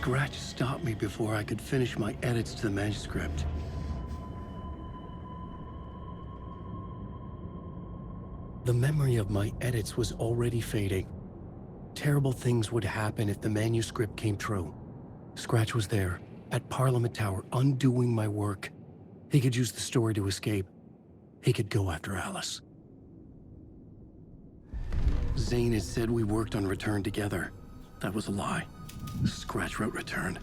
Scratch stopped me before I could finish my edits to the manuscript. The memory of my edits was already fading. Terrible things would happen if the manuscript came true. Scratch was there, at Parliament Tower, undoing my work. He could use the story to escape. He could go after Alice. Zane had said we worked on Return together. That was a lie. Scratch wrote Return.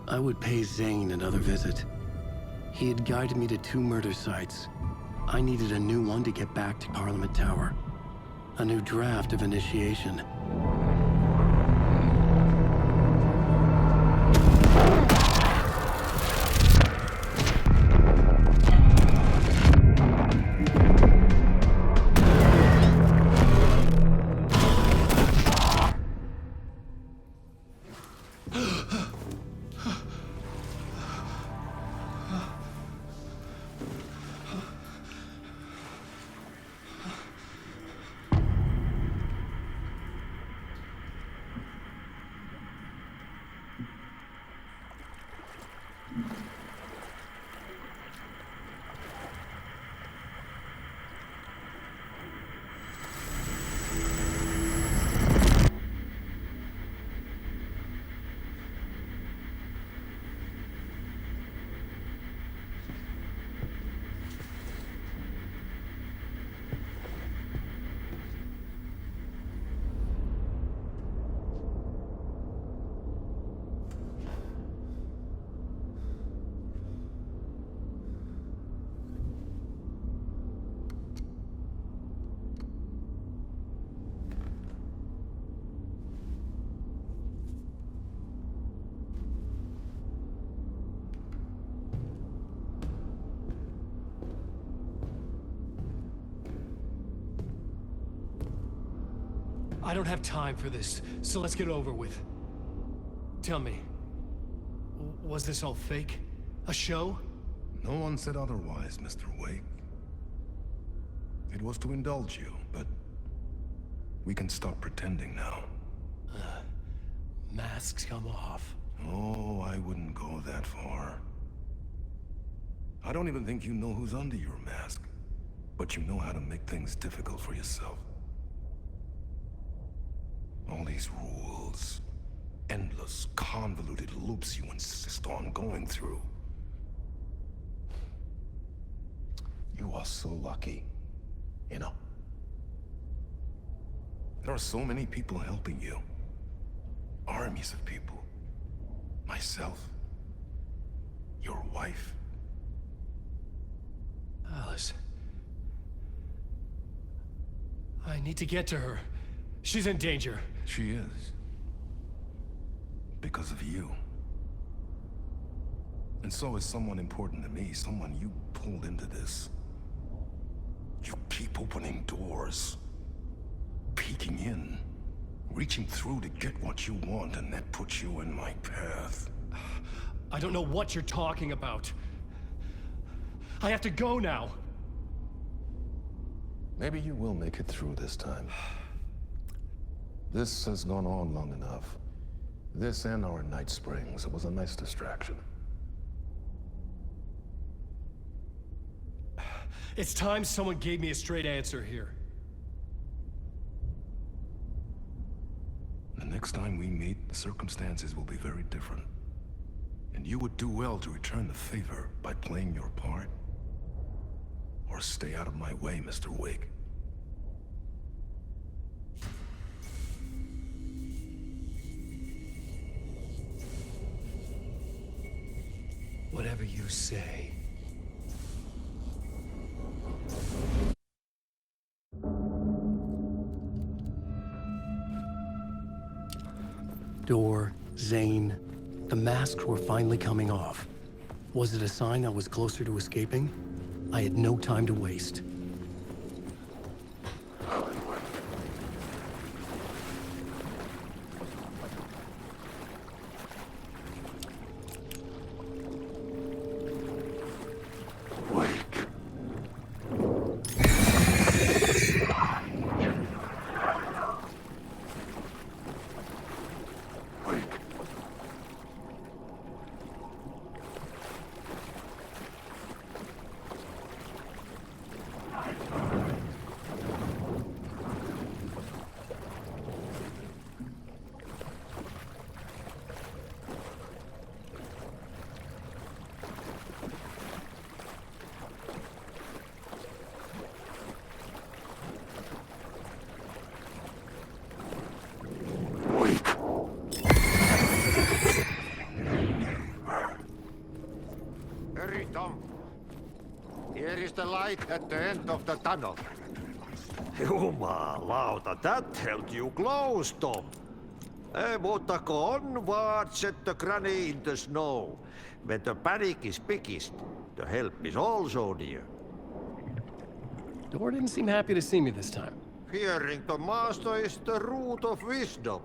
I would pay Zane another visit. He had guided me to 2 murder sites. I needed a new one to get back to Parliament Tower. A new draft of initiation. I don't have time for this, so let's get it over with. Tell me, was this all fake? A show? No one said otherwise, Mr. Wake. It was to indulge you, but we can stop pretending now. Masks come off. Oh, I wouldn't go that far. I don't even think you know who's under your mask, but you know how to make things difficult for yourself. All these rules, endless, convoluted loops you insist on going through. You are so lucky, you know. There are so many people helping you. Armies of people. Myself. Your wife. Alice. I need to get to her. She's in danger. She is. Because of you. And so is someone important to me, someone you pulled into this. You keep opening doors. Peeking in. Reaching through to get what you want, and that puts you in my path. I don't know what you're talking about. I have to go now. Maybe you will make it through this time. This has gone on long enough. This and our night springs. It was a nice distraction. It's time someone gave me a straight answer here. The next time we meet, the circumstances will be very different. And you would do well to return the favor by playing your part. Or stay out of my way, Mr. Wake. Whatever you say. Door, Zane, the masks were finally coming off. Was it a sign I was closer to escaping? I had no time to waste. light at the end of the tunnel. Jumalauta, that held you close, Tom. Mutta go onward, set the granny in the snow. When the panic is biggest, the help is also near. Door didn't seem happy to see me this time. Fearing the master is the root of wisdom.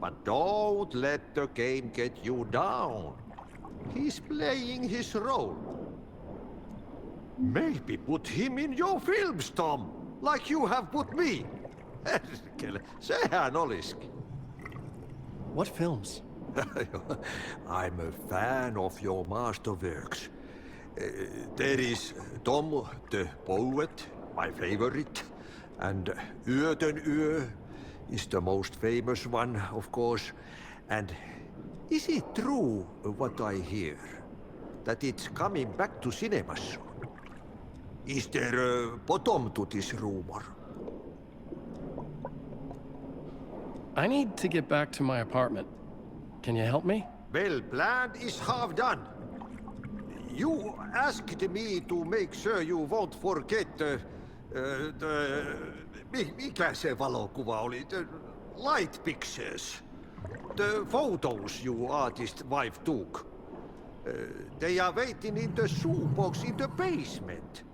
But don't let the game get you down. He's playing his role. Maybe put him in your films, Tom, like you have put me. Perkele, sehän olisikin. What films? I'm a fan of your masterworks. There is Tom the Poet, my favorite, and Yöten Yö is the most famous one, of course. And is it true what I hear, that it's coming back to cinemas soon? Is there a bottom to this rumor? I need to get back to my apartment. Can you help me? Well, plan is half done. You asked me to make sure you won't forget mikä se valokuva oli? The light pictures. The photos your artist wife took. They are waiting in the shoebox in the basement.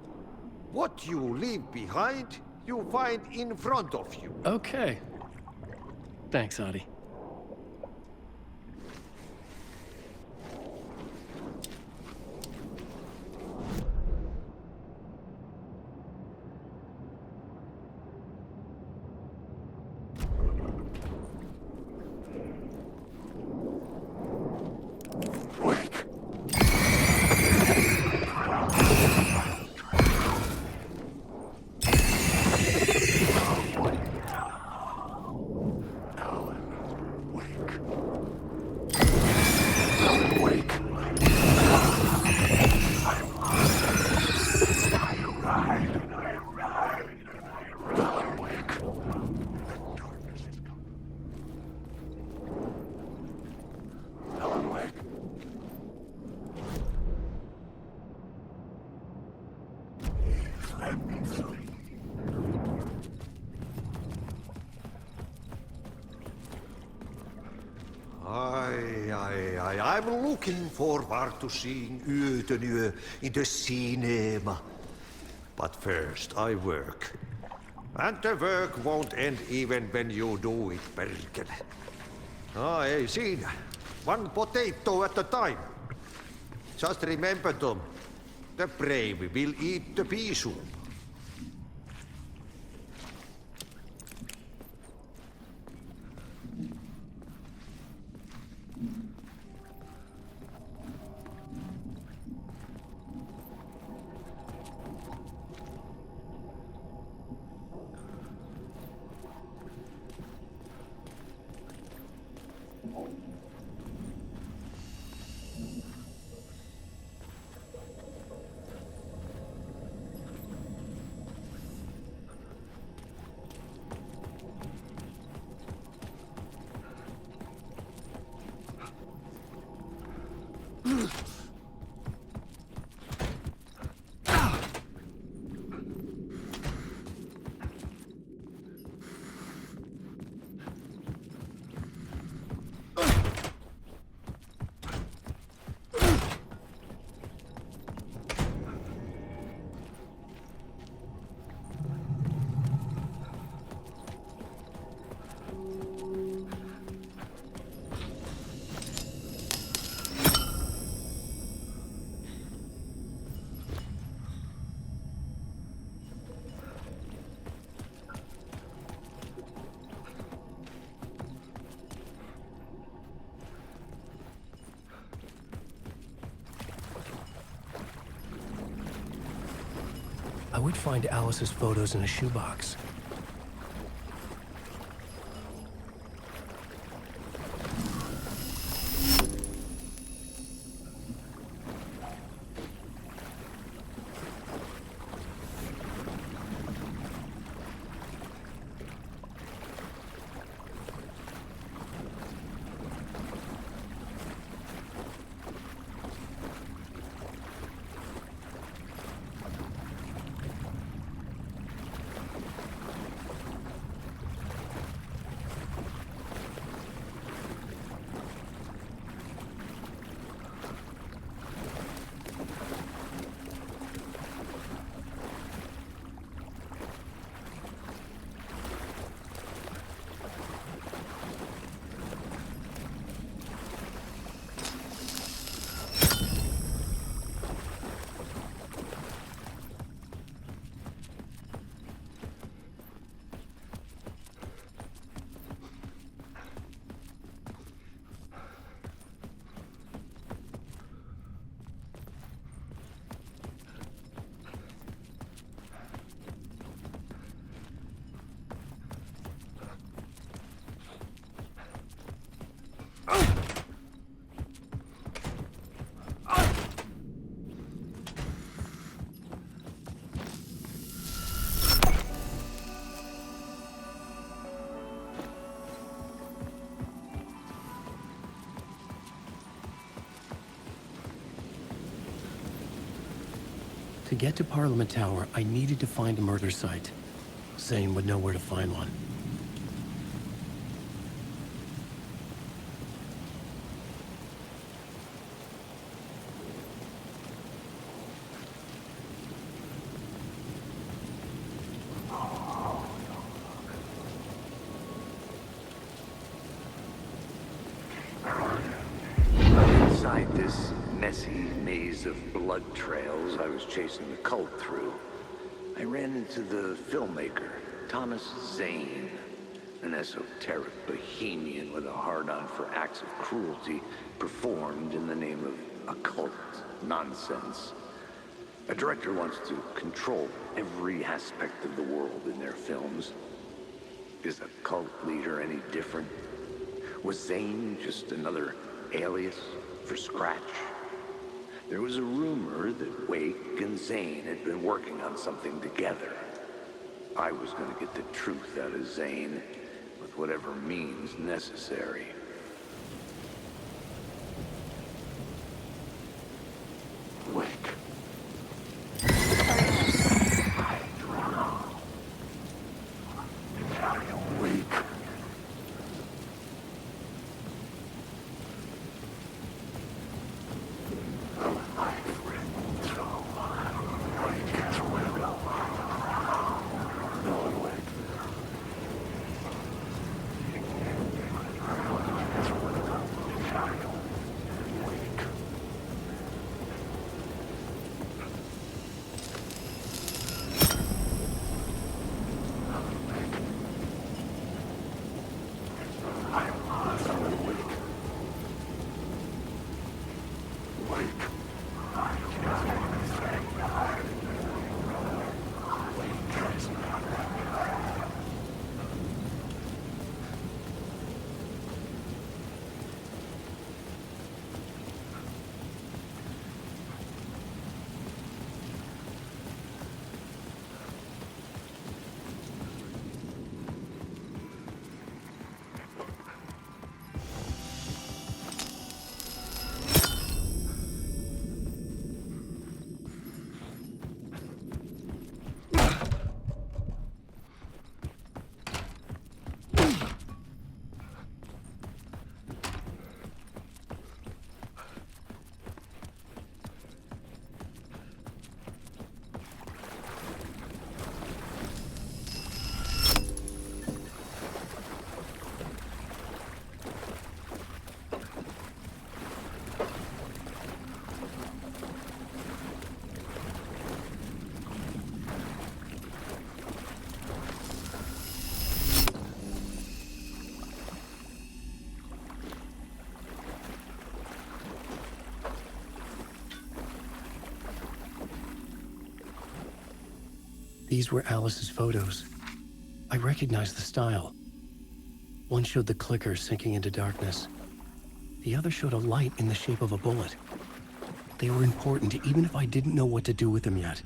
What you leave behind, you find in front of you. Okay. Thanks, Adi. I'm looking forward to seeing Yöten Yö in the cinema. But first I work. And the work won't end even when you do it, perkele. Ei siinä. One potato at a time. Just remember, Tom, the brave will eat the pea soup. I would find Alice's photos in a shoebox. To get to Parliament Tower, I needed to find a murder site. Zane would know where to find one. Inside this messy maze of blood trails I was chasing the cult through, I ran into the filmmaker, Thomas Zane, an esoteric bohemian with a hard-on for acts of cruelty performed in the name of occult nonsense. A director wants to control every aspect of the world in their films. Is a cult leader any different? Was Zane just another alias for Scratch? There was a rumor that Wake and Zane had been working on something together. I was going to get the truth out of Zane with whatever means necessary. Wake. These were Alice's photos. I recognized the style. One showed the clicker sinking into darkness. The other showed a light in the shape of a bullet. They were important even if I didn't know what to do with them yet.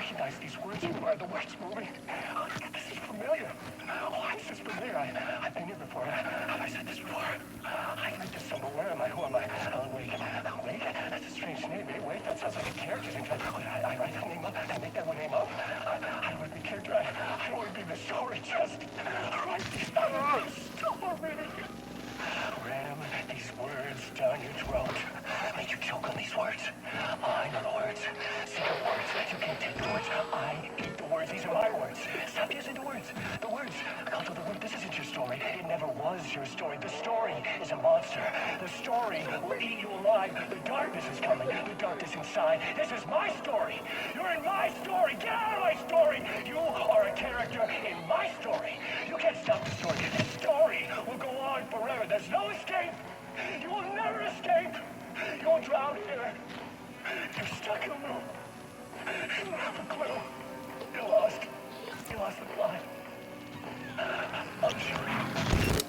recognize these words anymore. The words moving. This is familiar. Why is this familiar? I've been here before. Have I said this before? I read this somewhere. Where am I? Who am I? Alan Wake. Wake? That's a strange name. Eh? Wake? That sounds like a character's name. I write that name up. I make that one name up. I don't want to be character. I don't want to be the story. Just write this story. Ram these words down your throat. Make you choke on these words. I know the words. Secret words. You can't take the words. I eat the words. These are my words. Stop using the words. The words. Culto, the word. This isn't your story. It never was your story. The story is a monster. The story will eat you alive. The darkness is coming. The darkness inside. This is my story. You're in my story. Get out of my story. You are a character in my story. You can't stop the story. This story will go on forever. There's no escape. You will never escape. You will drown here. You're stuck in a room. You don't have a clue. You're lost. You lost the plot. I'll show you.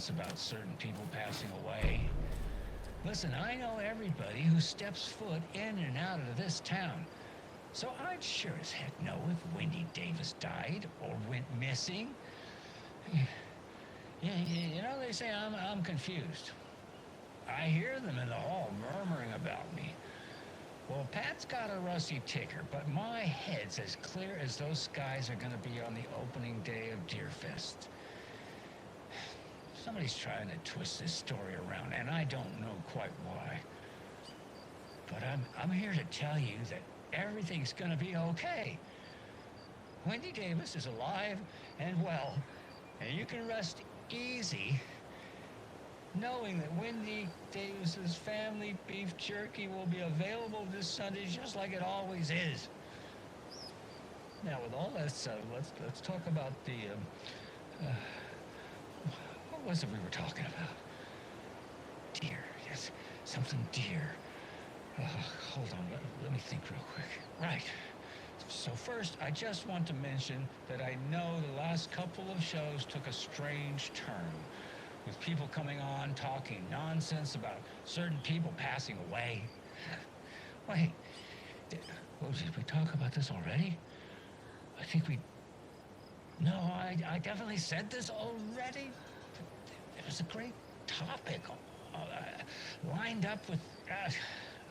nonsense about certain people passing away. Listen, I know everybody who steps foot in and out of this town. So I'd sure as heck know if Wendy Davis died or went missing. Yeah, you know, they say I'm confused. I hear them in the hall murmuring about me. Well, Pat's got a rusty ticker, but my head's as clear as those skies are gonna be on the opening day of Deerfest. Somebody's trying to twist this story around, and I don't know quite why. But I'm here to tell you that everything's gonna be okay. Wendy Davis is alive and well, and you can rest easy knowing that Wendy Davis's family beef jerky will be available this Sunday just like it always is. Now, with all that said, let's talk about the what was it we were talking about? Deer, yes, something deer. Hold on, let me think real quick. Right. So first, I just want to mention that I know the last couple of shows took a strange turn, with people coming on talking nonsense about certain people passing away. Wait, did we talk about this already? I think we... No, I definitely said this already. It was a great topic, lined up with...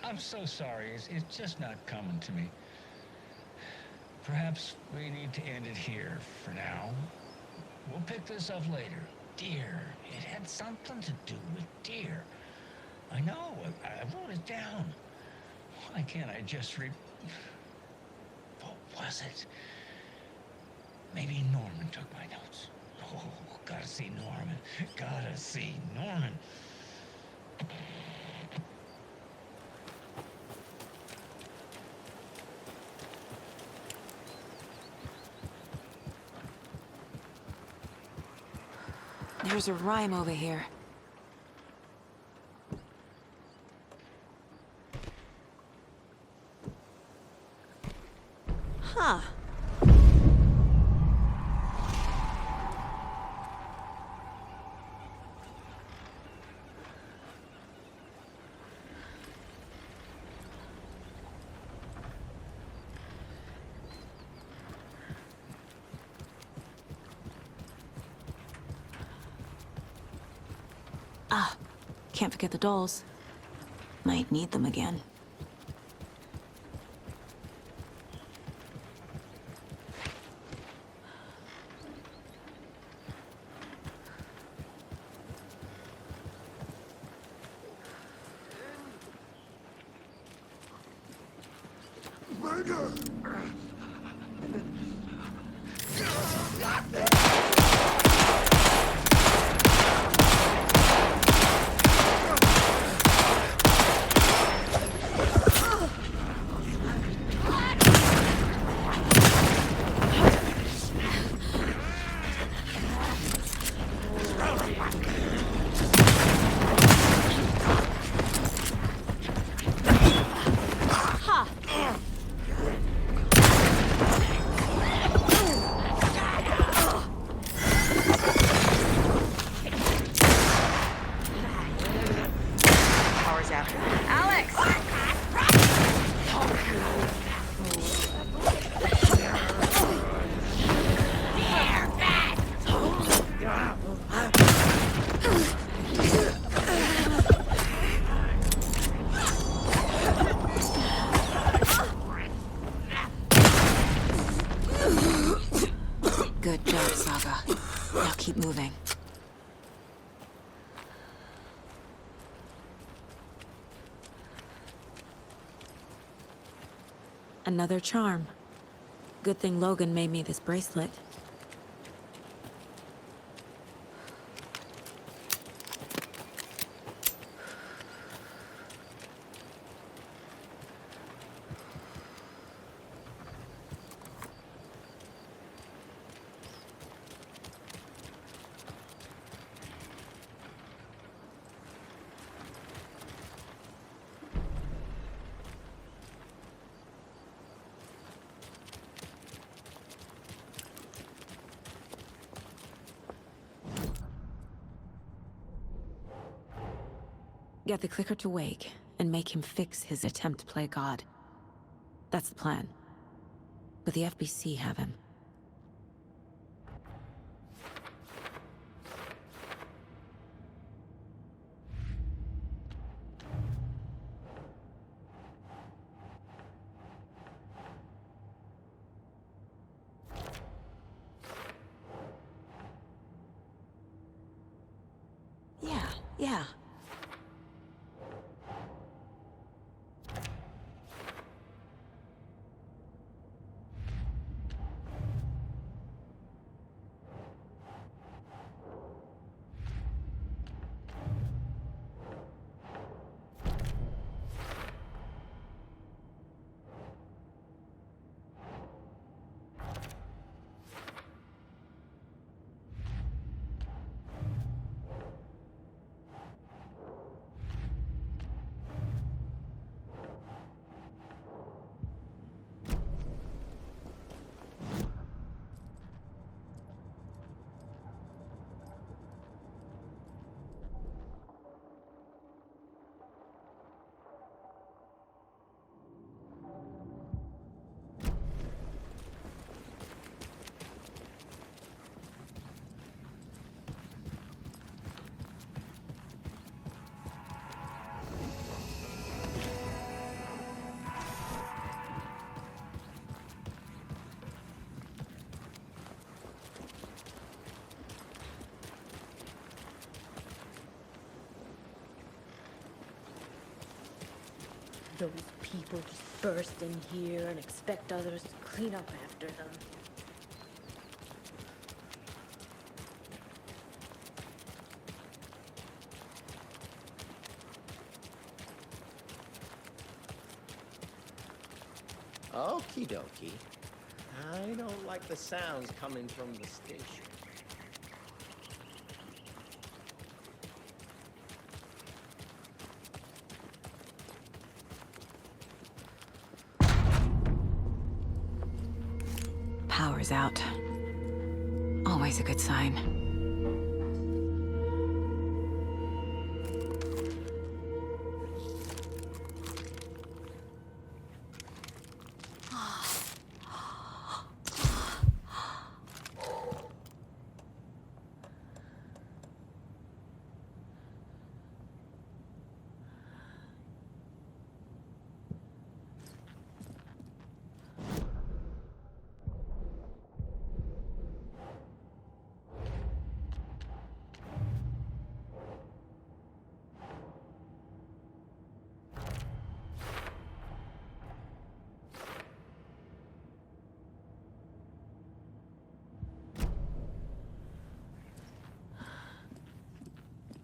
I'm so sorry, it's just not coming to me. Perhaps we need to end it here for now. We'll pick this up later. Deer. It had something to do with deer. I know. I wrote it down. Why can't I just What was it? Maybe Norman took my notes. Oh, gotta see Norman. Gotta see Norman. There's a rhyme over here. Huh. Ah, can't forget the dolls. Might need them again. Good job, Saga. Now keep moving. Another charm. Good thing Logan made me this bracelet. Get the clicker to wake, and make him fix his attempt to play God. That's the plan. But the FBC have him. Yeah. Those people just burst in here and expect others to clean up after them. Okie dokie. I don't like the sounds coming from the station. Power's out. Always a good sign.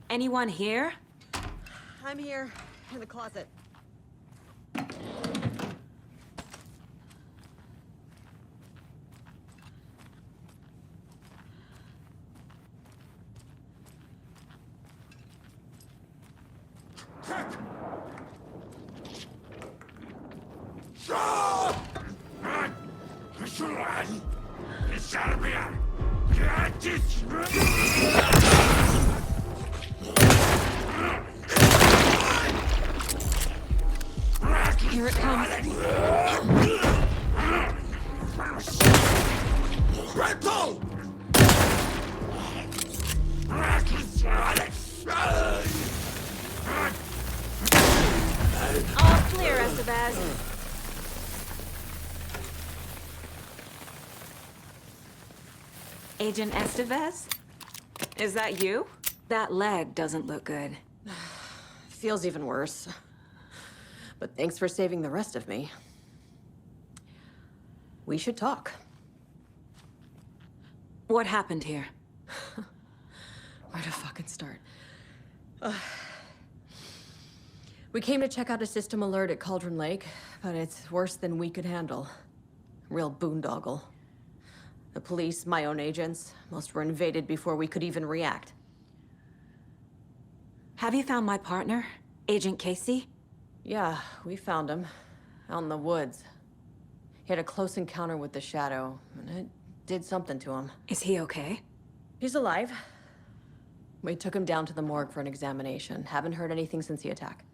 Anyone here? I'm here, in the closet. Here it comes. All clear, Estevez. Agent Estevez? Is that you? That leg doesn't look good. Feels even worse. But thanks for saving the rest of me. We should talk. What happened here? Where to fucking start? We came to check out a system alert at Cauldron Lake, but it's worse than we could handle. Real boondoggle. The police, my own agents, most were invaded before we could even react. Have you found my partner, Agent Casey? Yeah, we found him. Out in the woods. He had a close encounter with the Shadow, and it did something to him. Is he okay? He's alive. We took him down to the morgue for an examination. Haven't heard anything since the attack.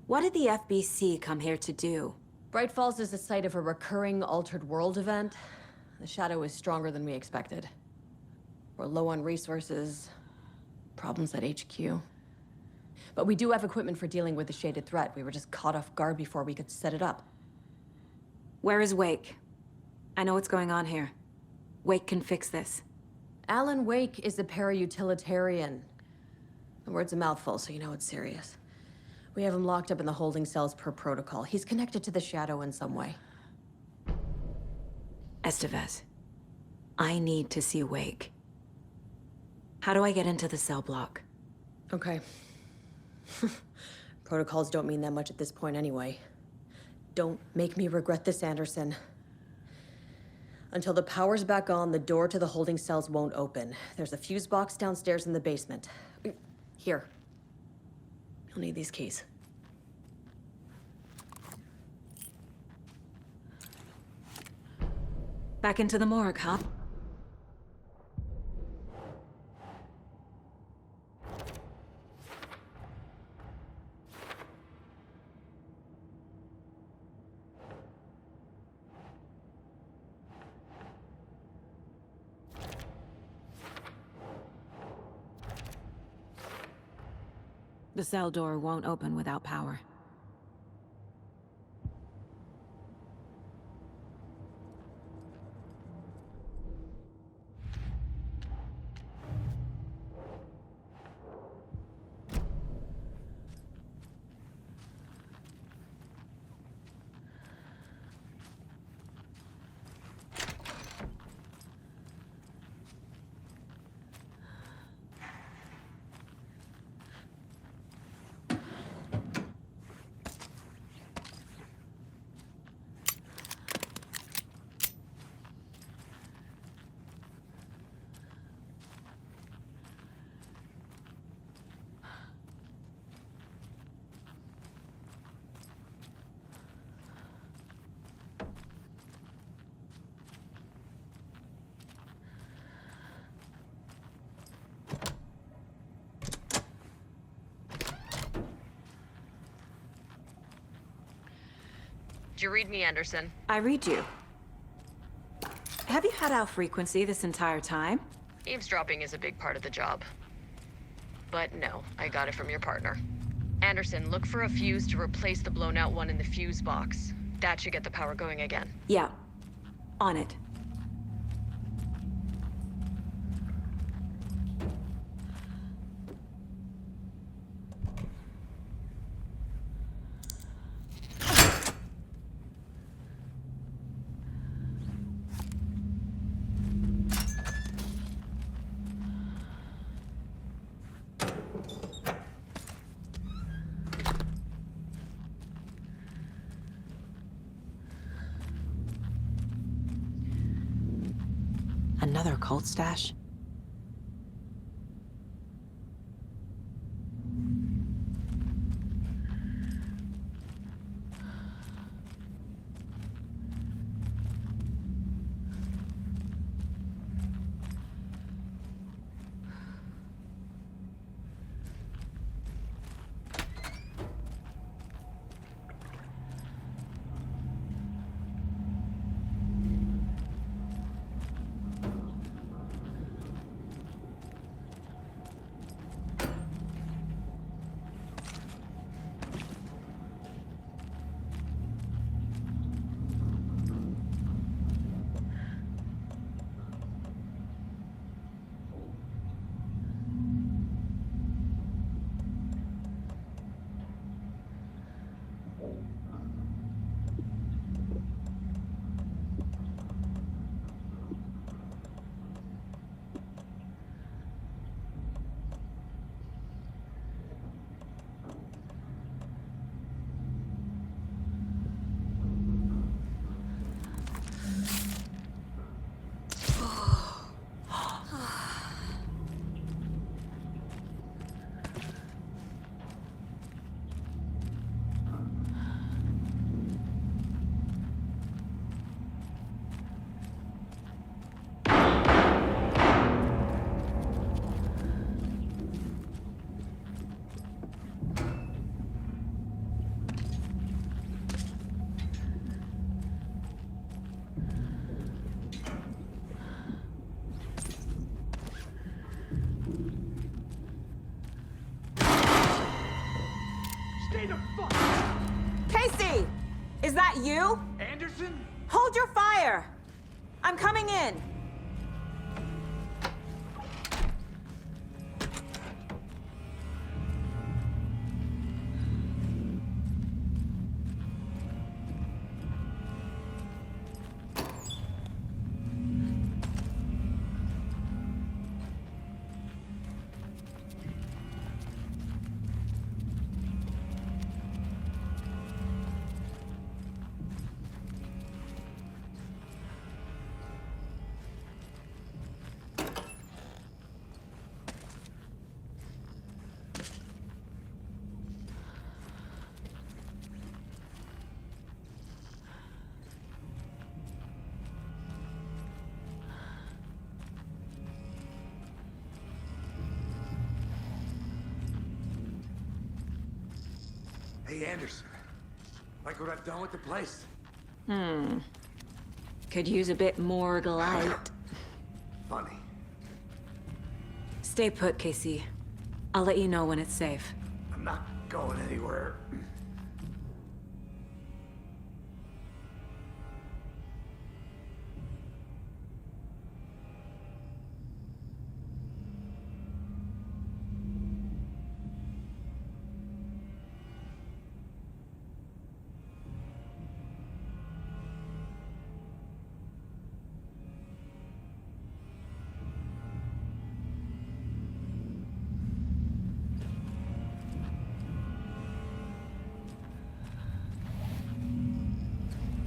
What did the FBC come here to do? Bright Falls is the site of a recurring altered world event. The shadow is stronger than we expected. We're low on resources, problems at HQ. But we do have equipment for dealing with the shaded threat. We were just caught off guard before we could set it up. Where is Wake? I know what's going on here. Wake can fix this. Alan Wake is the para-utilitarian. The word's a mouthful, so you know it's serious. We have him locked up in the holding cells per protocol. He's connected to the shadow in some way. Estevez, I need to see Wake. How do I get into the cell block? Okay. Protocols don't mean that much at this point anyway. Don't make me regret this, Anderson. Until the power's back on, the door to the holding cells won't open. There's a fuse box downstairs in the basement. Here. You'll need these keys. Back into the morgue, huh? The cell door won't open without power. Did you read me, Anderson? I read you. Have you had our frequency this entire time? Eavesdropping is a big part of the job. But no, I got it from your partner. Anderson, look for a fuse to replace the blown out one in the fuse box. That should get the power going again. Yeah. On it. Another cult stash? Stay the fuck! Casey! Is that you? Anderson? Hold your fire! I'm coming in! Hey, Anderson. Like what I've done with the place? Could use a bit more light. Funny. Stay put, Casey. I'll let you know when it's safe. I'm not going anywhere.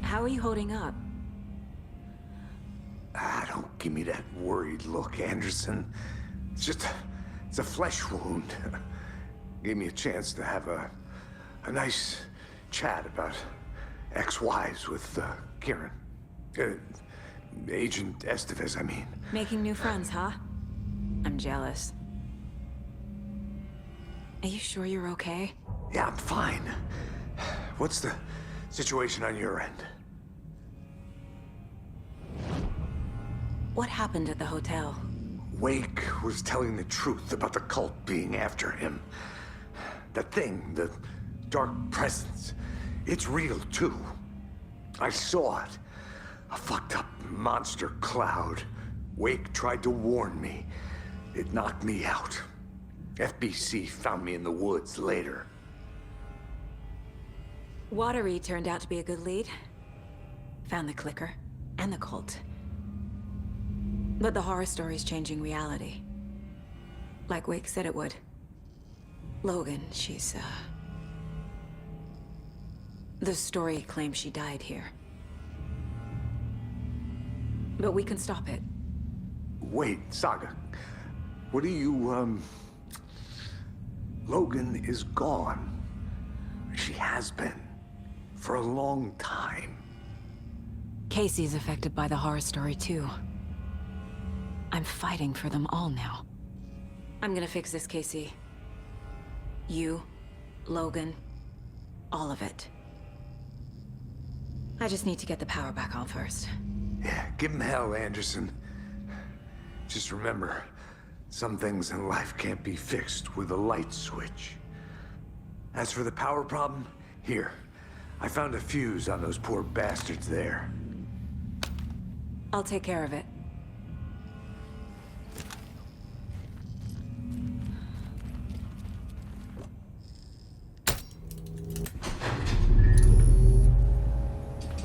How are you holding up? Don't give me that worried look, Anderson. It's a flesh wound. Gave me a chance to have a nice chat about ex-wives with Kieran. Agent Estevez, I mean. Making new friends, huh? I'm jealous. Are you sure you're okay? Yeah, I'm fine. What's the situation on your end? What happened at the hotel? Wake was telling the truth about the cult being after him. That thing, the dark presence, it's real too. I saw it. A fucked up monster cloud. Wake tried to warn me. It knocked me out. FBC found me in the woods later. Watery turned out to be a good lead. Found the clicker and the cult. But the horror story's changing reality. Like Wake said it would. Logan, she's, the story claims she died here. But we can stop it. Wait, Saga. What do you, Logan is gone. She has been. For a long time. Casey's affected by the horror story, too. I'm fighting for them all now. I'm gonna fix this, Casey. You, Logan, all of it. I just need to get the power back on first. Yeah, give him hell, Anderson. Just remember, some things in life can't be fixed with a light switch. As for the power problem, here. I found a fuse on those poor bastards there. I'll take care of it.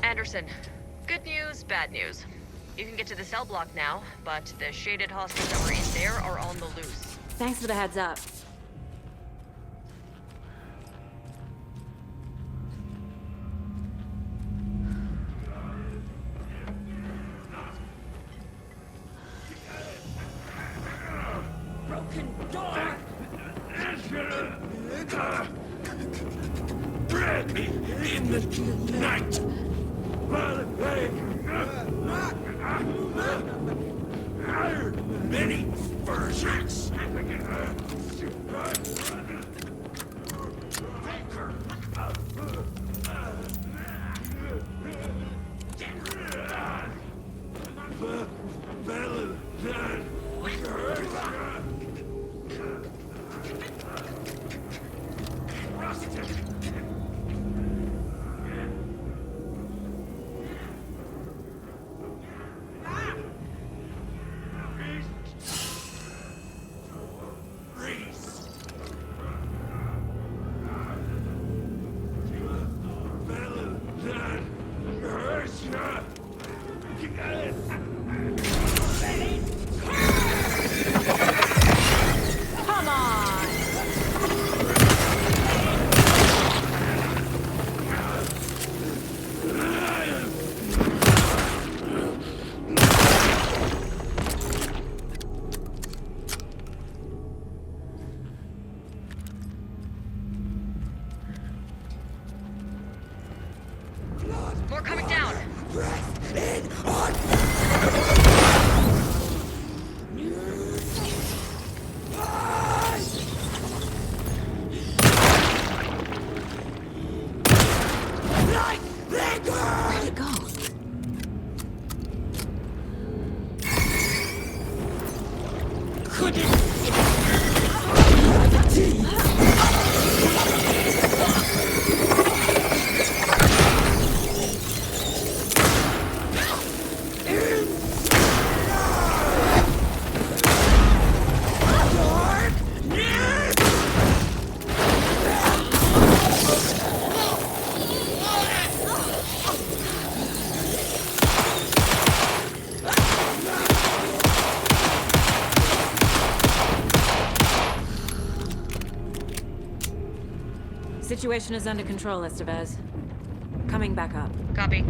Anderson, good news, bad news. You can get to the cell block now, but the shaded hostiles that were in there are on the loose. Thanks for the heads up. Broken door! Bread in the night! Many versions. Rusted More coming down. Where'd it go? Situation is under control, Estevez. Coming back up. Copy.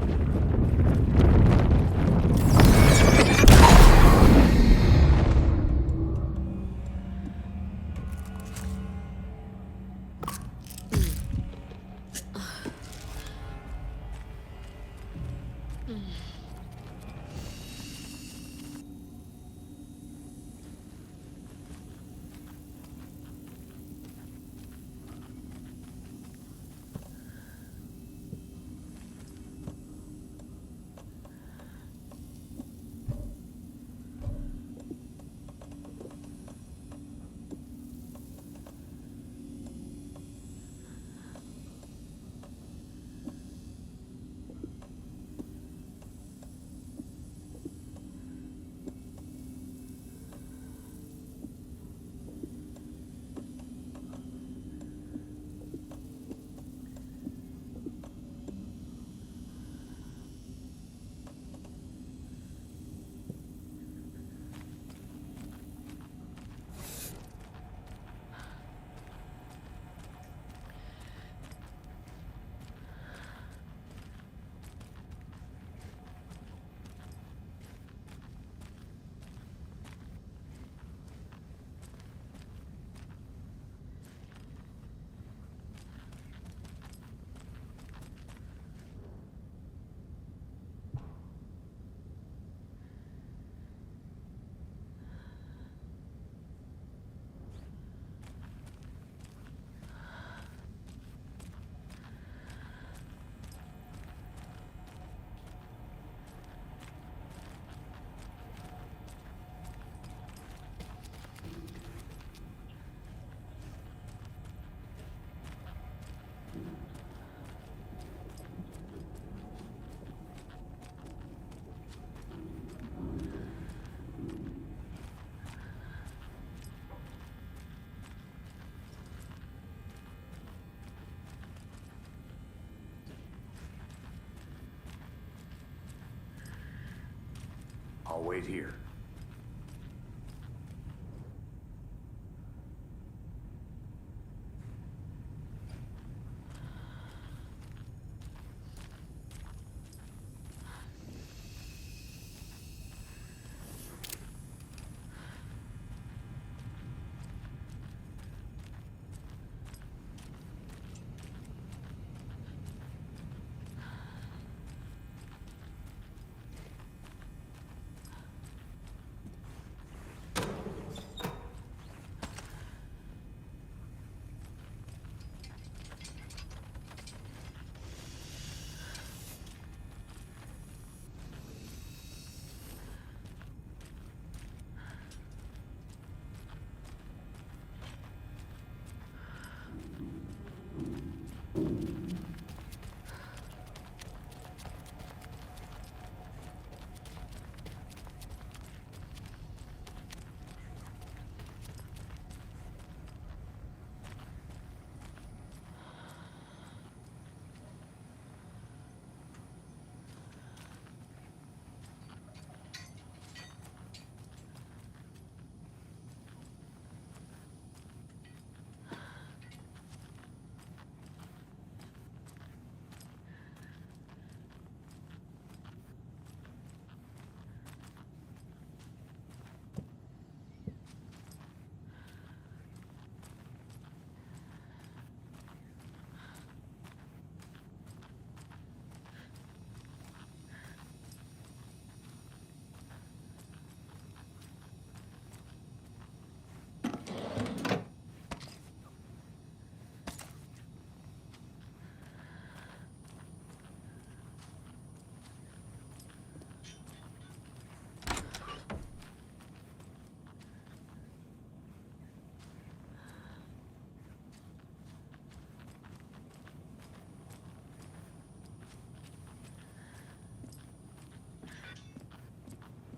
I'll wait here.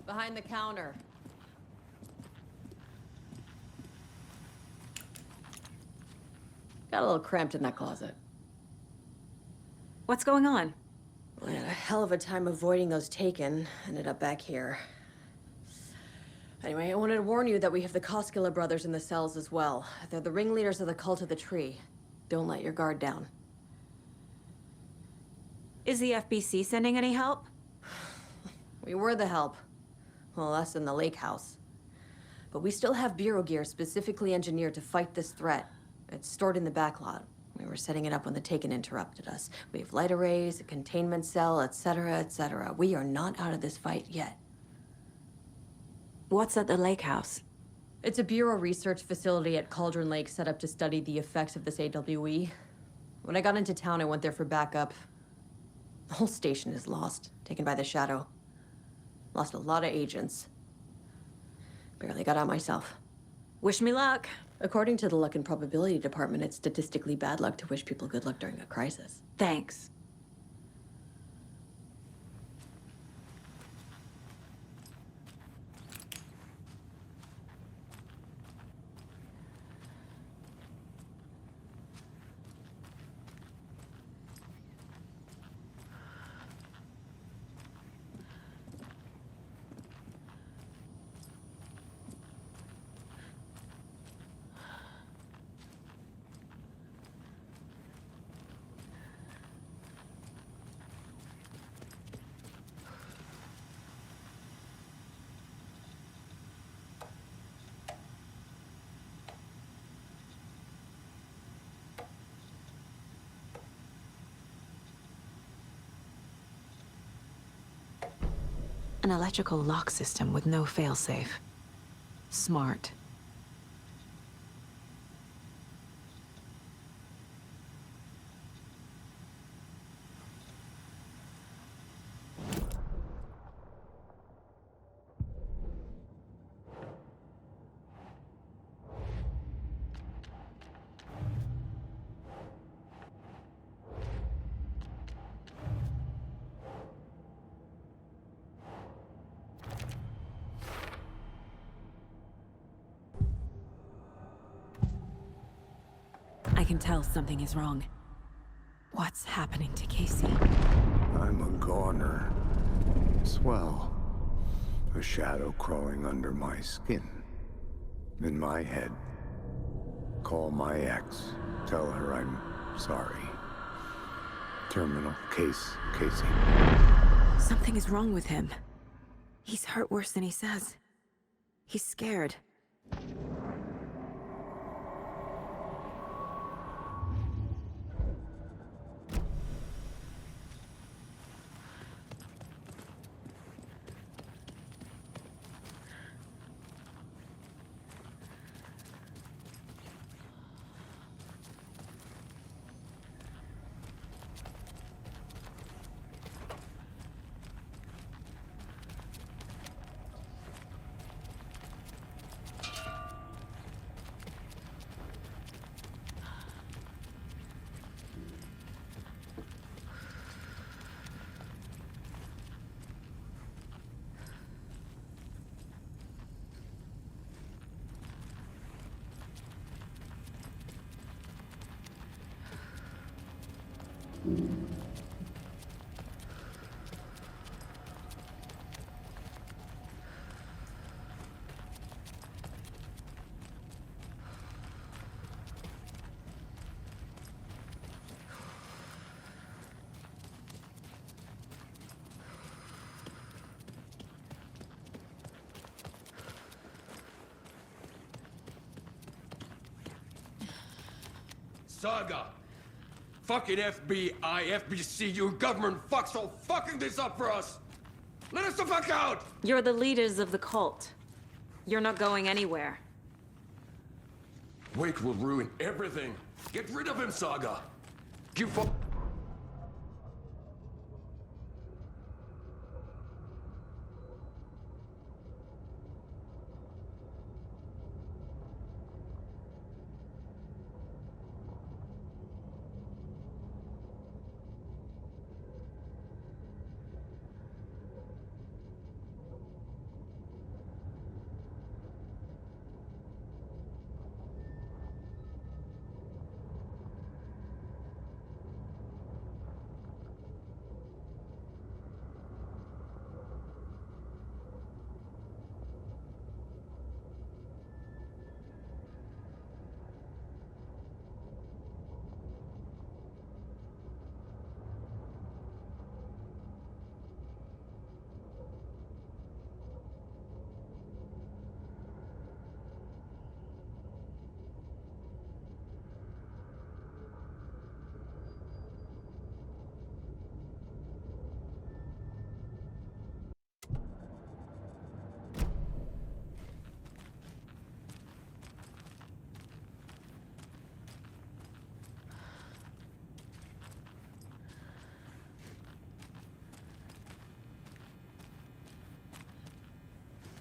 Behind the counter. Got a little cramped in that closet. What's going on? We had a hell of a time avoiding those taken. Ended up back here. Anyway, I wanted to warn you that we have the Koskela brothers in the cells as well. They're the ringleaders of the cult of the tree. Don't let your guard down. Is the FBC sending any help? We were the help. Well, us in the lake house. But we still have bureau gear specifically engineered to fight this threat. It's stored in the backlot. We were setting it up when the Taken interrupted us. We have light arrays, a containment cell, etc., etc. We are not out of this fight yet. What's at the lake house? It's a bureau research facility at Cauldron Lake set up to study the effects of this AWE. When I got into town, I went there for backup. The whole station is lost, taken by the Shadow. Lost a lot of agents. Barely got out myself. Wish me luck. According to the luck and probability department, it's statistically bad luck to wish people good luck during a crisis. Thanks. An electrical lock system with no failsafe. Smart. I can tell something is wrong. What's happening to Casey? I'm a goner. Swell. A shadow crawling under my skin. In my head. Call my ex. Tell her I'm sorry. Terminal case, Casey. Something is wrong with him. He's hurt worse than he says. He's scared. Saga! Fucking FBI, FBC, you government fucks all fucking this up for us! Let us the fuck out! You're the leaders of the cult. You're not going anywhere. Wait will ruin everything. Get rid of him, Saga! You fuck...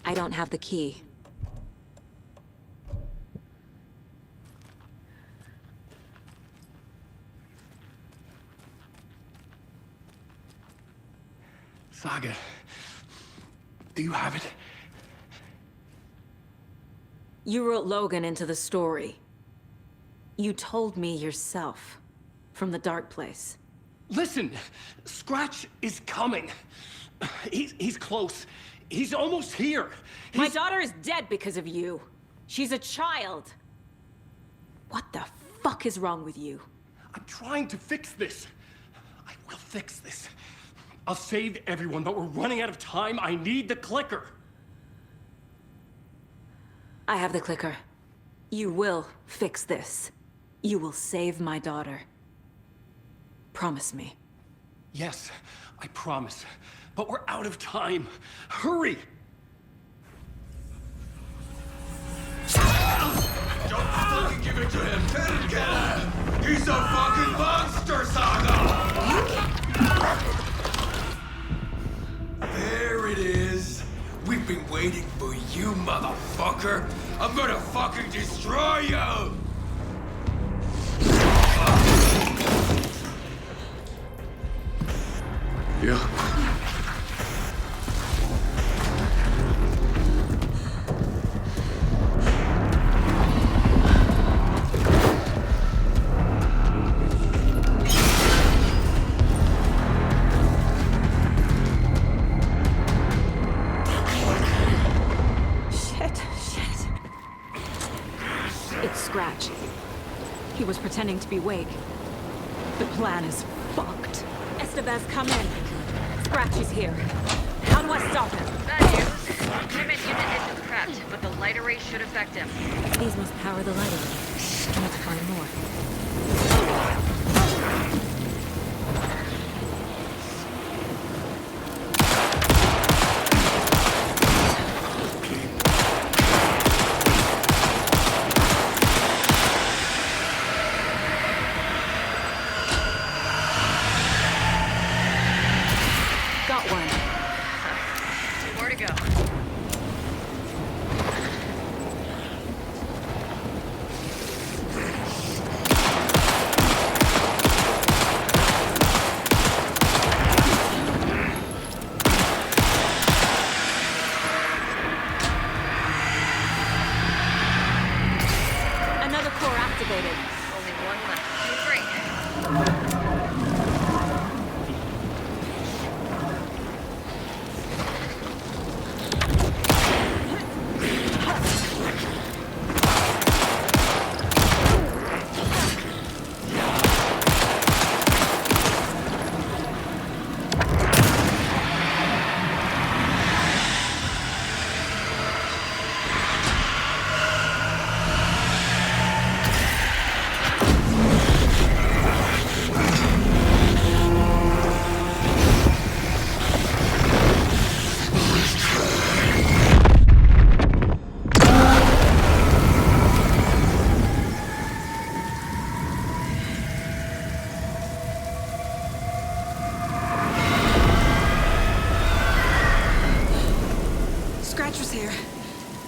I don't have the key. Saga, do you have it? You wrote Logan into the story. You told me yourself. From the dark place. Listen, Scratch is coming. He's close. He's almost here. My daughter is dead because of you. She's a child. What the fuck is wrong with you? I'm trying to fix this. I will fix this. I'll save everyone, but we're running out of time. I need the clicker. I have the clicker. You will fix this. You will save my daughter. Promise me. Yes, I promise. But we're out of time. Hurry! Don't fucking give it to him! Kill him! He's a fucking monster, Saga! There it is. We've been waiting for you, motherfucker. I'm gonna fucking destroy you! Yeah. Shit. It's Scratch. He was pretending to be Wake. The plan is fucked. Estevez, come in. Scratch is here. How do I stop him? Bad news. Treatment unit isn't prepped, but the light array should affect him. These must power the light array. I need to find more.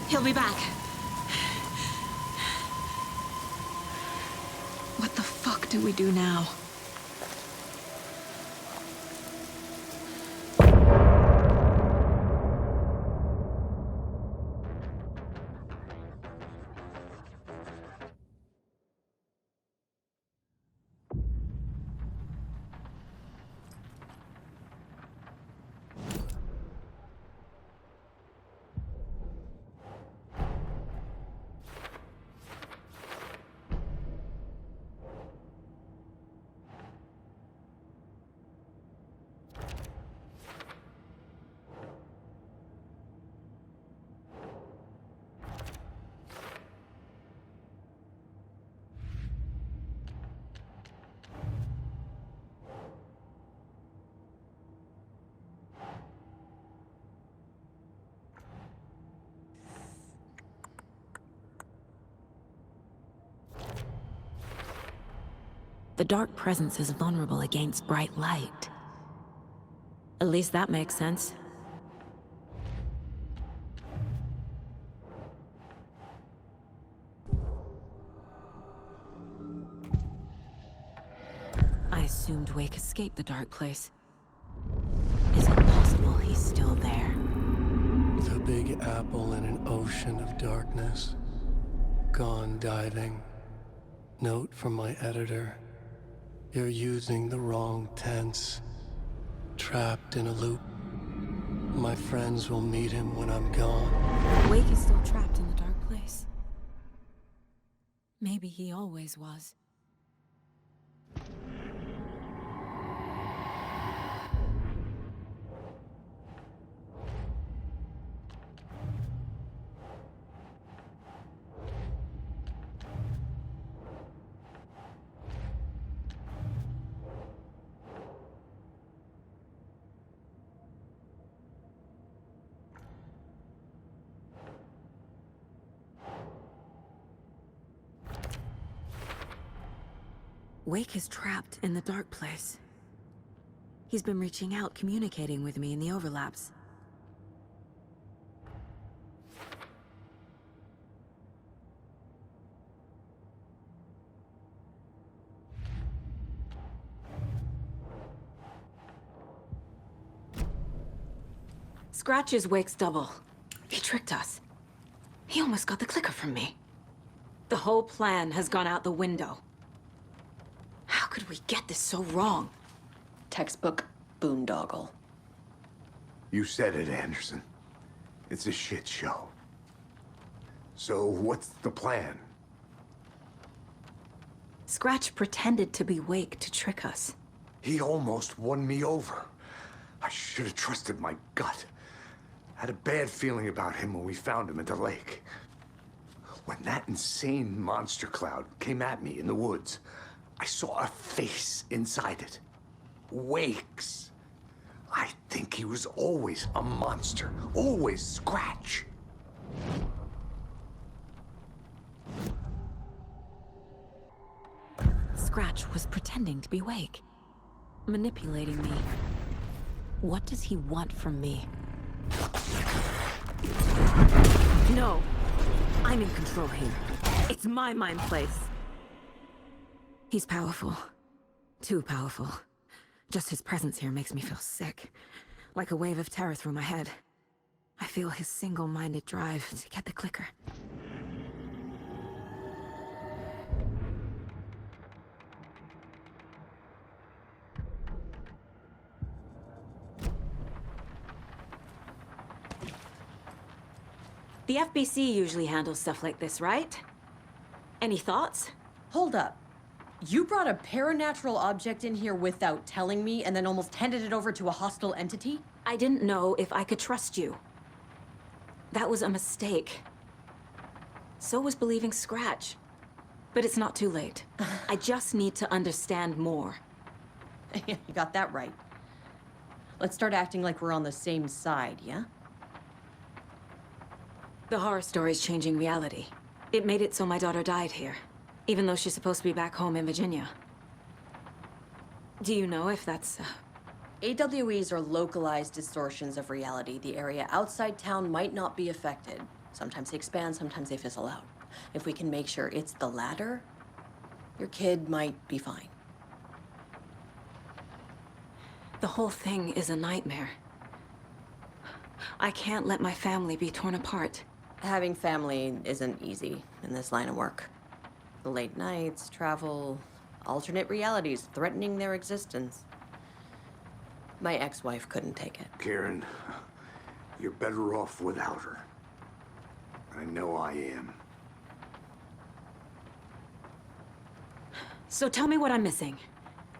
He'll be back. What the fuck do we do now? The dark presence is vulnerable against bright light. At least that makes sense. assumed Wake escaped the dark place. Is it possible he's still there? The Big Apple in an ocean of darkness. Gone diving. Note from my editor. You're using the wrong tense. Trapped in a loop. My friends will meet him when I'm gone. Wake is still trapped in the dark place. Maybe he always was. Wake is trapped in the dark place. He's been reaching out, communicating with me in the overlaps. Scratch is Wake's double. He tricked us. He almost got the clicker from me. The whole plan has gone out the window. How could we get this so wrong? Textbook boondoggle. You said it, Anderson. It's a shit show. So what's the plan? Scratch pretended to be Wake to trick us. He almost won me over. I should have trusted my gut. Had a bad feeling about him when we found him at the lake. When that insane monster cloud came at me in the woods, I saw a face inside it. Wake's. I think he was always a monster. Always Scratch. Scratch was pretending to be Wake. Manipulating me. What does he want from me? No. I'm in control here. It's my mind place. He's powerful. Too powerful. Just his presence here makes me feel sick. Like a wave of terror through my head. I feel his single-minded drive to get the clicker. The FBC usually handles stuff like this, right? Any thoughts? Hold up. You brought a paranatural object in here without telling me and then almost handed it over to a hostile entity? I didn't know if I could trust you. That was a mistake. So was believing Scratch. But it's not too late. I just need to understand more. You got that right. Let's start acting like we're on the same side, yeah? The horror story's changing reality. It made it so my daughter died here, even though she's supposed to be back home in Virginia. Do you know if that's... AWEs are localized distortions of reality. The area outside town might not be affected. Sometimes they expand, sometimes they fizzle out. If we can make sure it's the latter, your kid might be fine. The whole thing is a nightmare. I can't let my family be torn apart. Having family isn't easy in this line of work. The late nights, travel, alternate realities threatening their existence. My ex-wife couldn't take it. Karen, you're better off without her. I know I am. So tell me what I'm missing.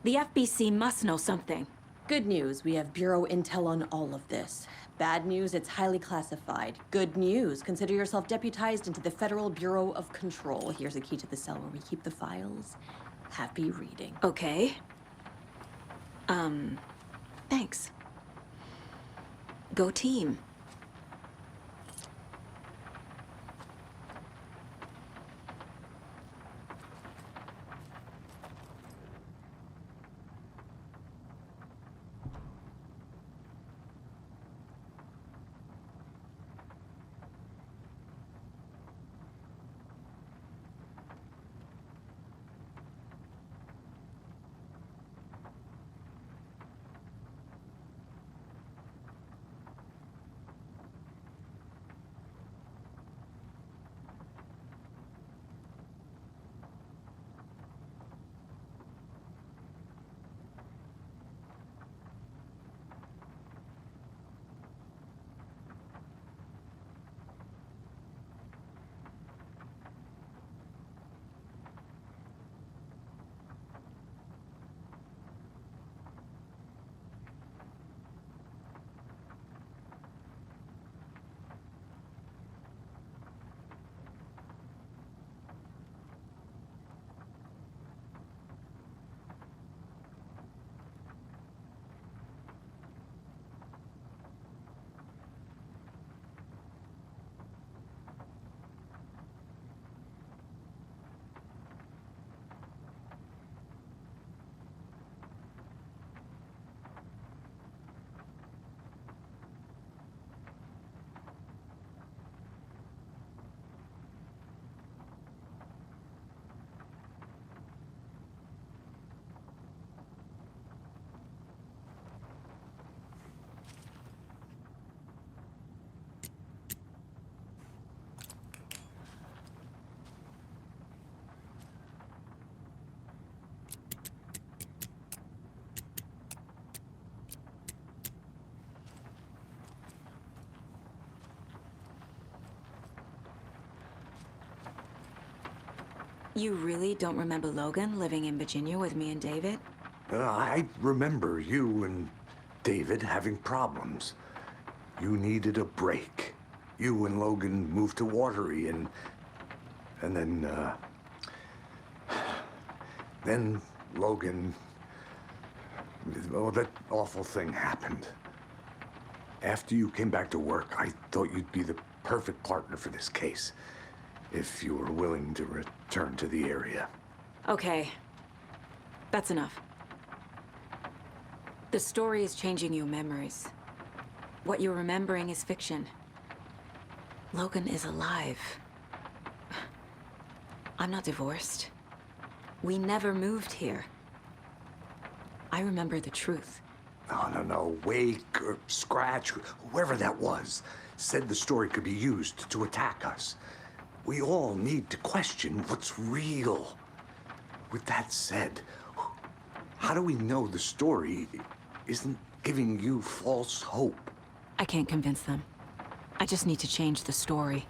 The FBC must know something. Good news, we have Bureau intel on all of this. Bad news, it's highly classified. Good news, consider yourself deputized into the Federal Bureau of Control. Here's a key to the cell where we keep the files. Happy reading. Okay. Thanks. Go team. You really don't remember Logan living in Virginia with me and David? I remember you and David having problems. You needed a break. You and Logan moved to Watery and then Logan, well, that awful thing happened. After you came back to work, I thought you'd be the perfect partner for this case, if you were willing to return to the area. Okay. That's enough. The story is changing your memories. What you're remembering is fiction. Logan is alive. I'm not divorced. We never moved here. I remember the truth. No. Wake or Scratch, whoever that was, said the story could be used to attack us. We all need to question what's real. With that said, how do we know the story isn't giving you false hope? I can't convince them. I just need to change the story.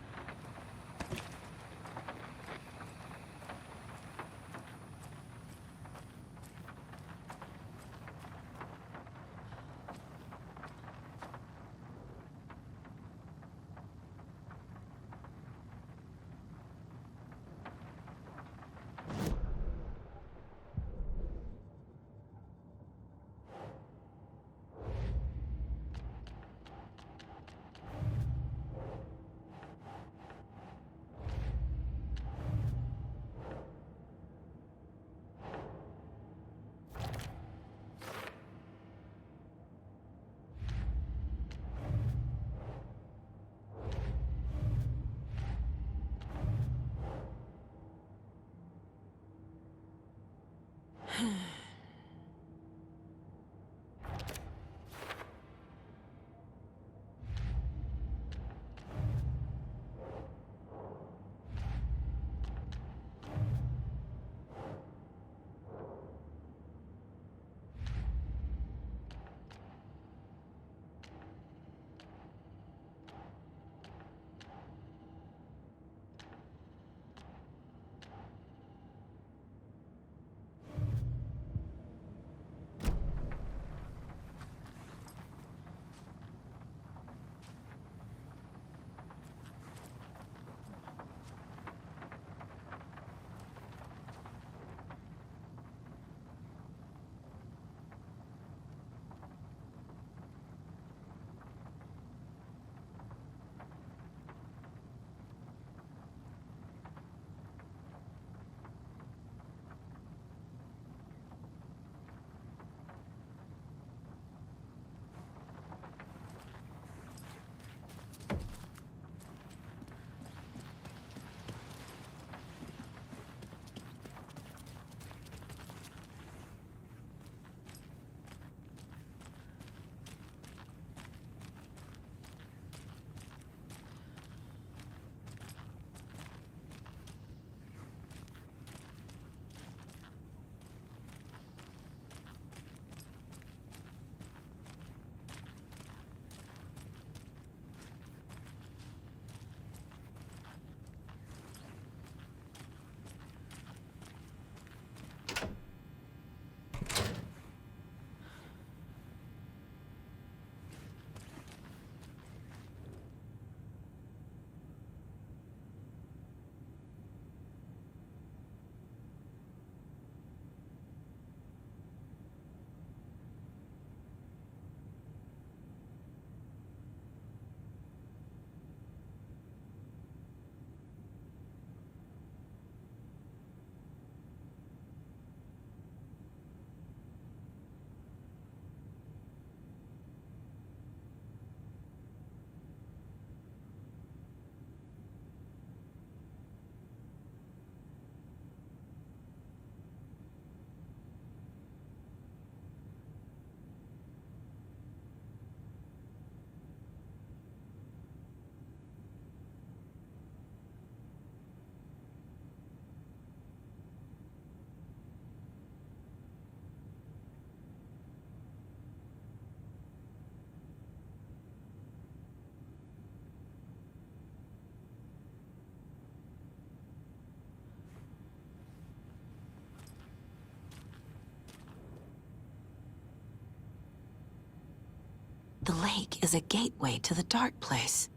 The lake is a gateway to the dark place.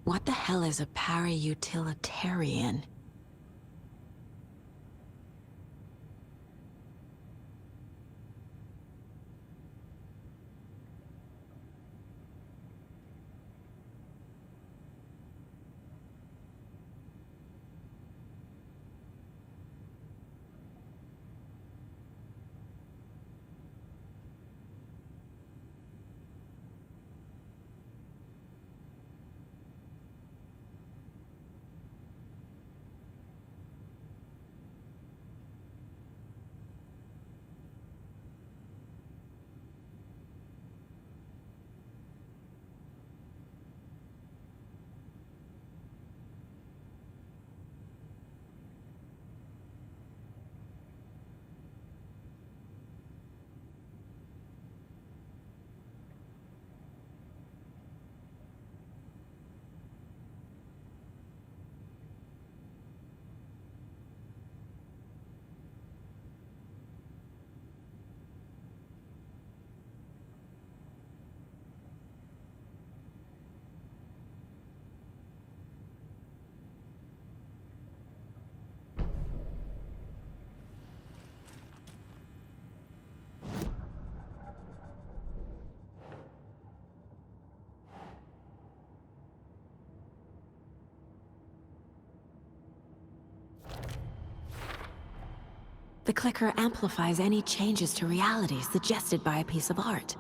What the hell is a para-utilitarian? The clicker amplifies any changes to reality suggested by a piece of art.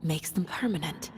Makes them permanent.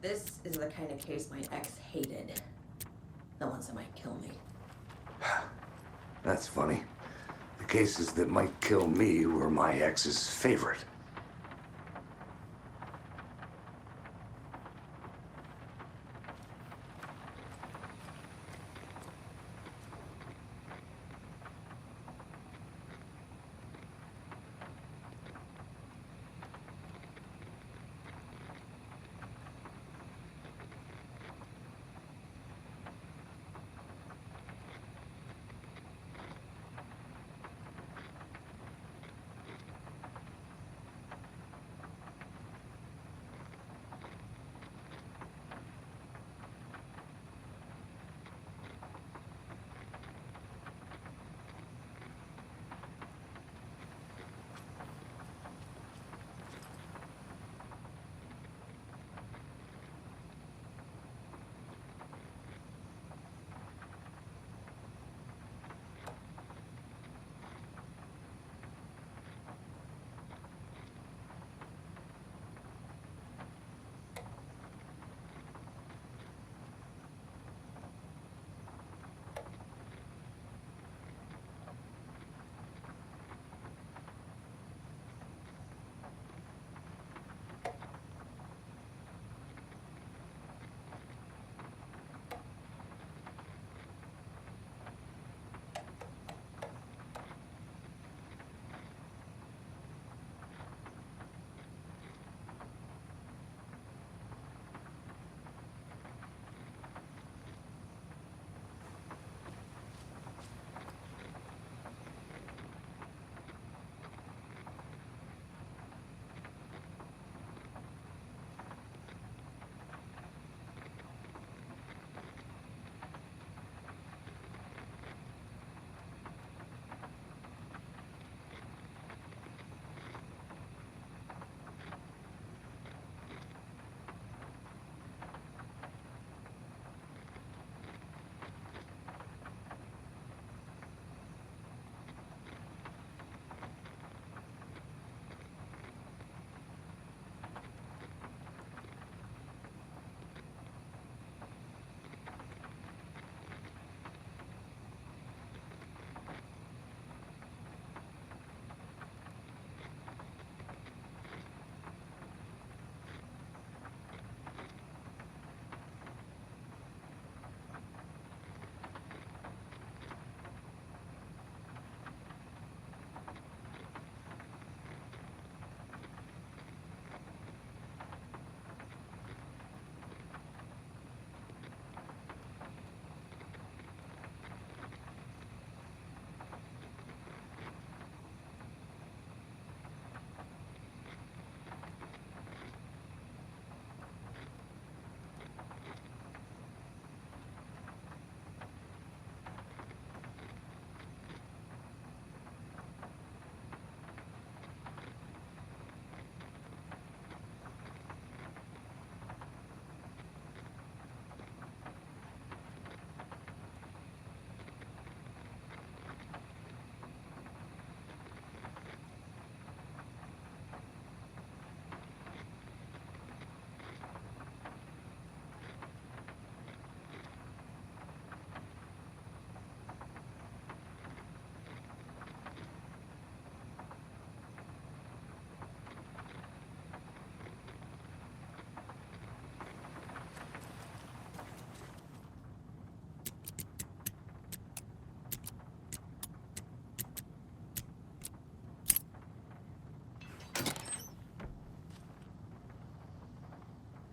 This is the kind of case my ex hated. The ones that might kill me. That's funny. The cases that might kill me were my ex's favorite.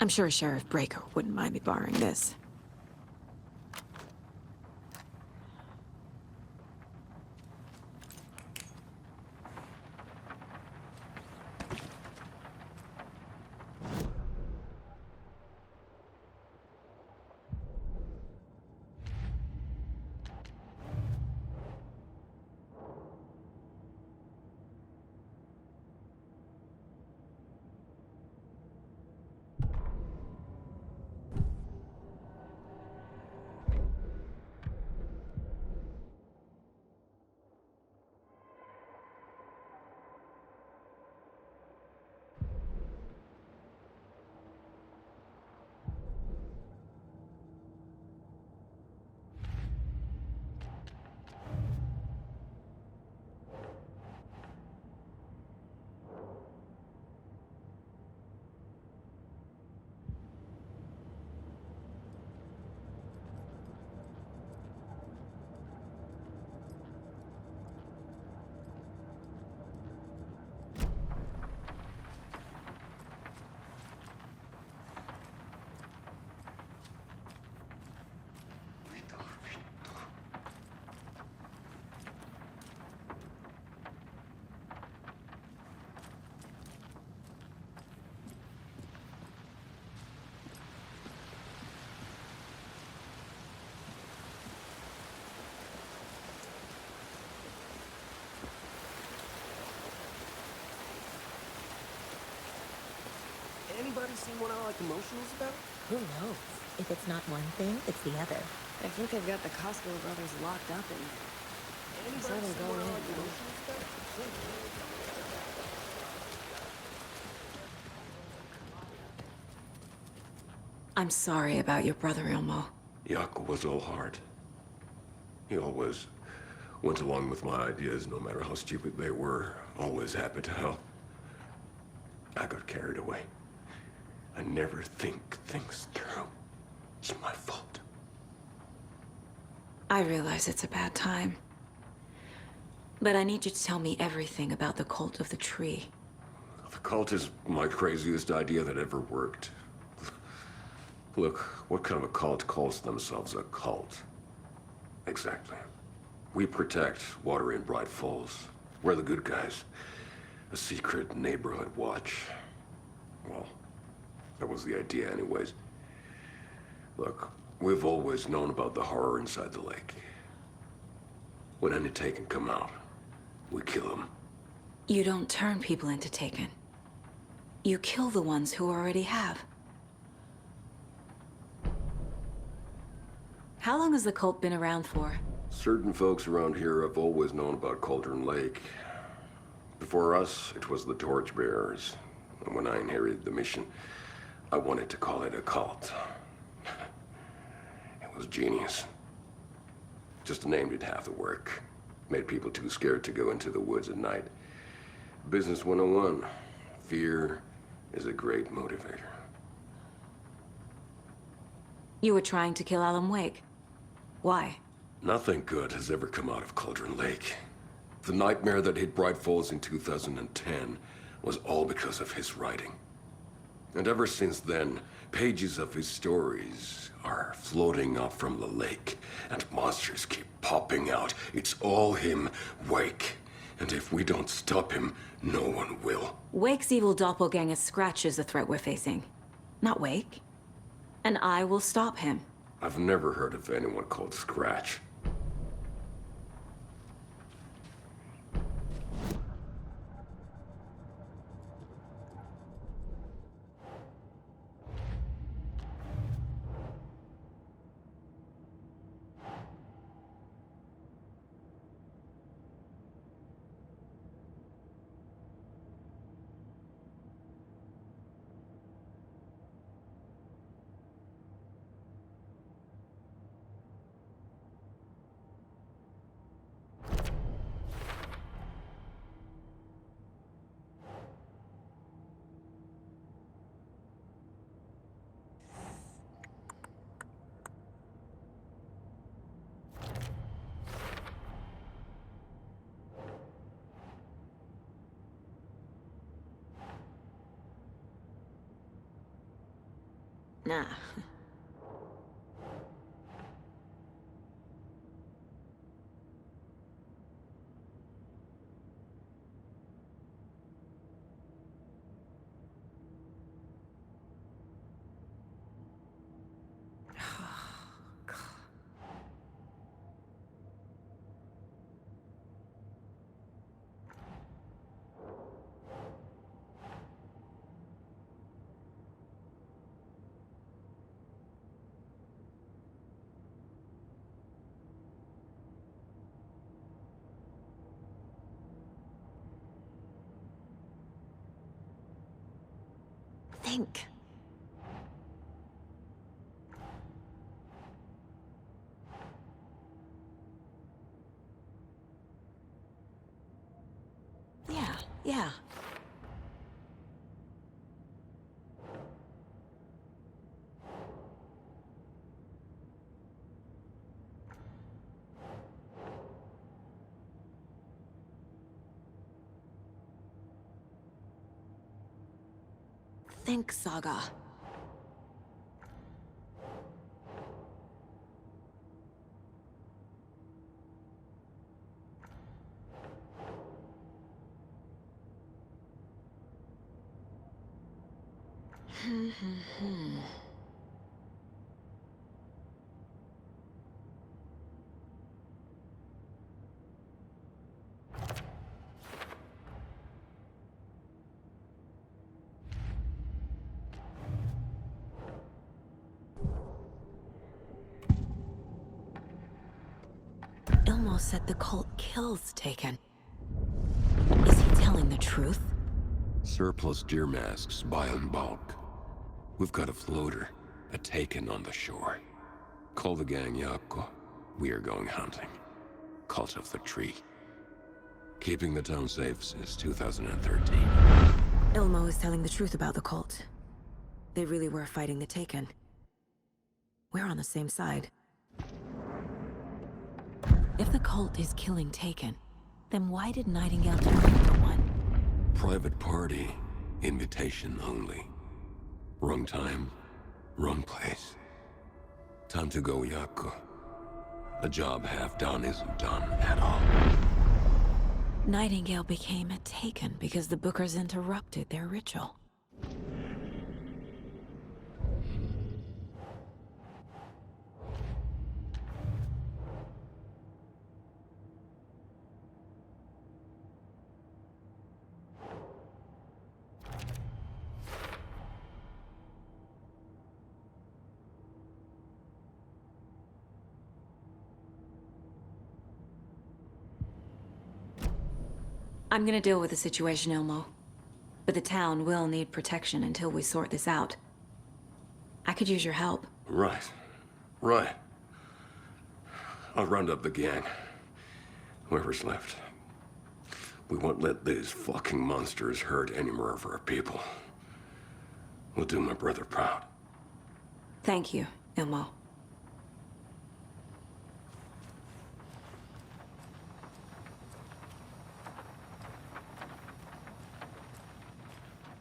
I'm sure Sheriff Breaker wouldn't mind me borrowing this. Anybody seen one I like emotionals about? Who knows? If it's not one thing, it's the other. I think they've got the Costco brothers locked up in there. Just let them go in. I'm sorry about your brother, Ilmo. Yaku was all heart. He always went along with my ideas, no matter how stupid they were. Always happy to help. I got carried away. I never think things through. It's my fault. I realize it's a bad time. But I need you to tell me everything about the cult of the tree. The cult is my craziest idea that ever worked. Look, what kind of a cult calls themselves a cult? Exactly. We protect water in Bright Falls. We're the good guys. A secret neighborhood watch. Well, that was the idea anyways. Look, we've always known about the horror inside the lake. When any Taken come out, we kill them. You don't turn people into Taken. You kill the ones who already have. How long has the cult been around for? Certain folks around here have always known about Cauldron Lake. Before us, it was the Torchbearers. And when I inherited the mission, I wanted to call it a cult. It was genius. Just a name did half the work. Made people too scared to go into the woods at night. Business 101. Fear is a great motivator. You were trying to kill Alan Wake. Why? Nothing good has ever come out of Cauldron Lake. The nightmare that hit Bright Falls in 2010 was all because of his writing. And ever since then, pages of his stories are floating up from the lake, and monsters keep popping out. It's all him, Wake. And if we don't stop him, no one will. Wake's evil doppelganger Scratch is the threat we're facing, not Wake. And I will stop him. I've never heard of anyone called Scratch. Nah. Think. Yeah. Think, Saga. Ilmo said the cult kills Taken. Is he telling the truth? Surplus deer masks buy in bulk. We've got a floater, a Taken on the shore. Call the gang Yako. We are going hunting. Cult of the Tree. Keeping the town safe since 2013. Ilmo is telling the truth about the cult. They really were fighting the Taken. We're on the same side. If the cult is killing Taken, then why did Nightingale turn into one? Private party. Invitation only. Wrong time, wrong place. Time to go, Yako. A job half done isn't done at all. Nightingale became a Taken because the Bookers interrupted their ritual. I'm gonna deal with the situation, Ilmo. But the town will need protection until we sort this out. I could use your help. Right. I'll round up the gang. Whoever's left. We won't let these fucking monsters hurt any more of our people. We'll do my brother proud. Thank you, Ilmo.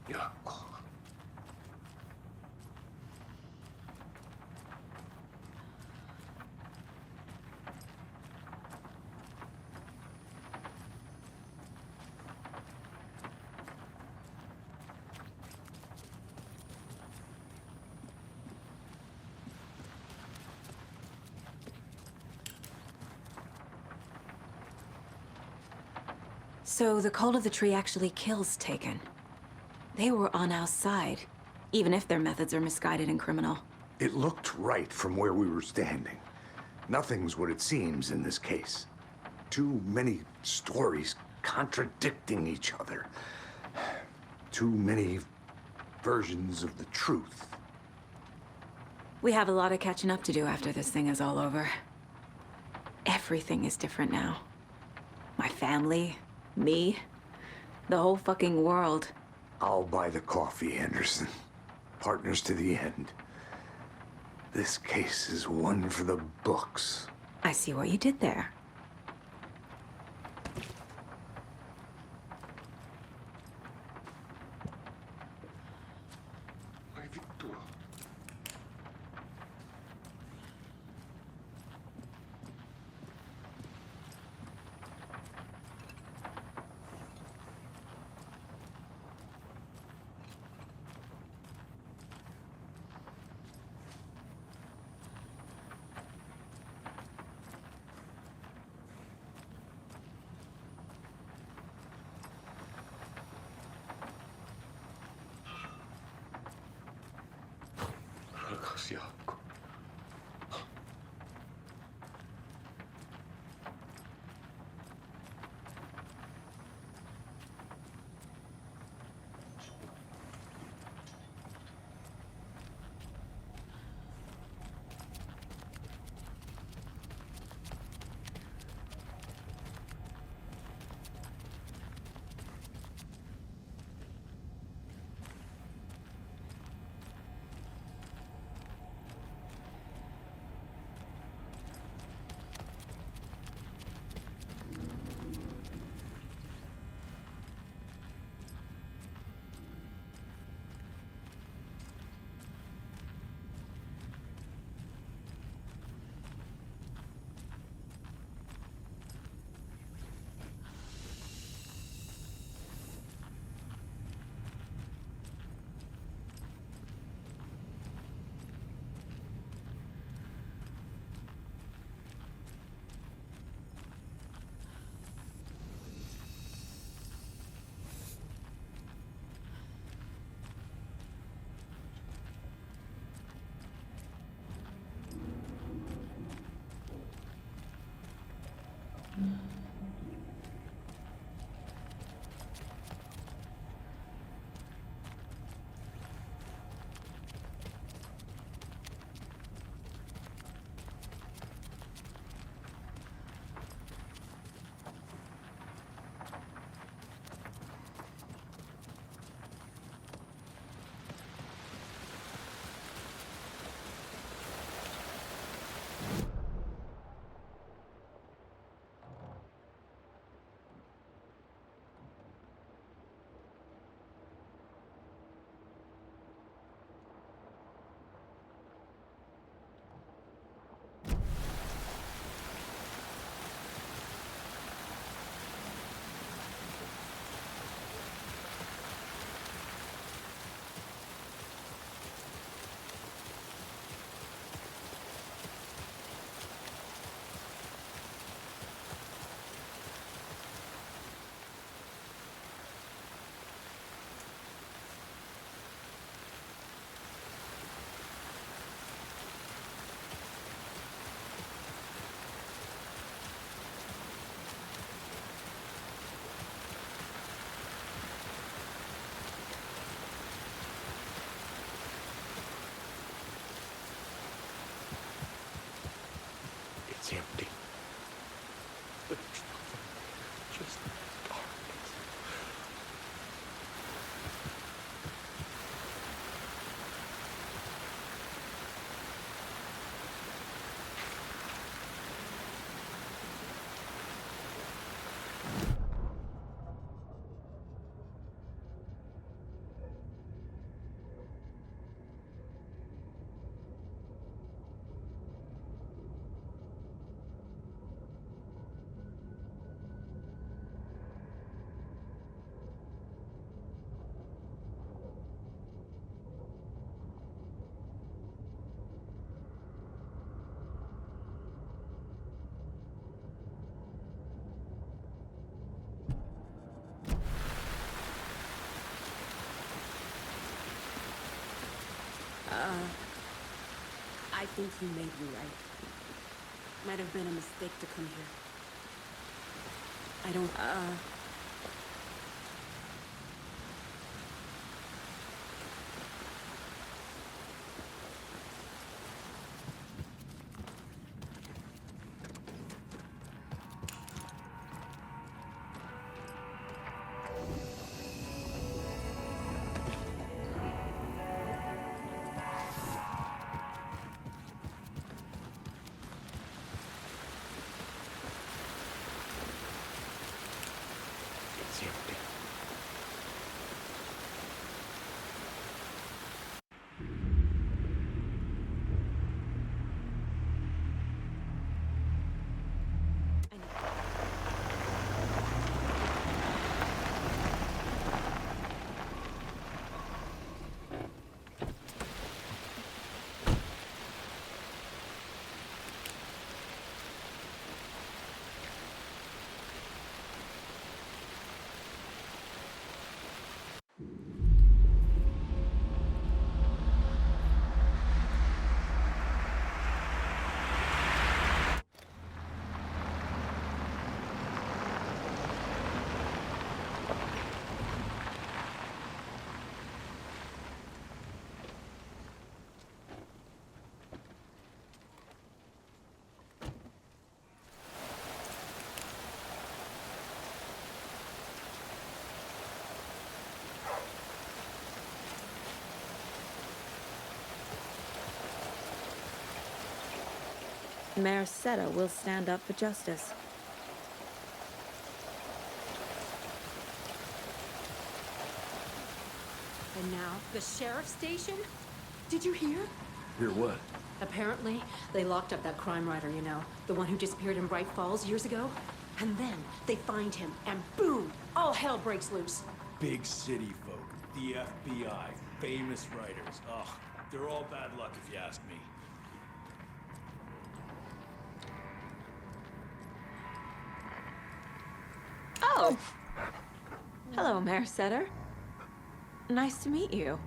Yeah. So the Cult of the Tree actually kills Taken. They were on our side, even if their methods are misguided and criminal. It looked right from where we were standing. Nothing's what it seems in this case. Too many stories contradicting each other. Too many versions of the truth. We have a lot of catching up to do after this thing is all over. Everything is different now. My family, me, the whole fucking world. I'll buy the coffee, Anderson. Partners to the end. This case is one for the books. I see what you did there. 않고. It's empty. There's nothing. Just darkness. I think you may be right. Might have been a mistake to come here. I don't, Mayor Seta will stand up for justice. And now, the sheriff's station? Did you hear? Hear what? Apparently, they locked up that crime writer, you know, the one who disappeared in Bright Falls years ago. And then they find him, and boom, all hell breaks loose. Big city folk, the FBI, famous writers. Ugh, they're all bad luck if you ask me. Oh! Hello, Mayor Setter. Nice to meet you.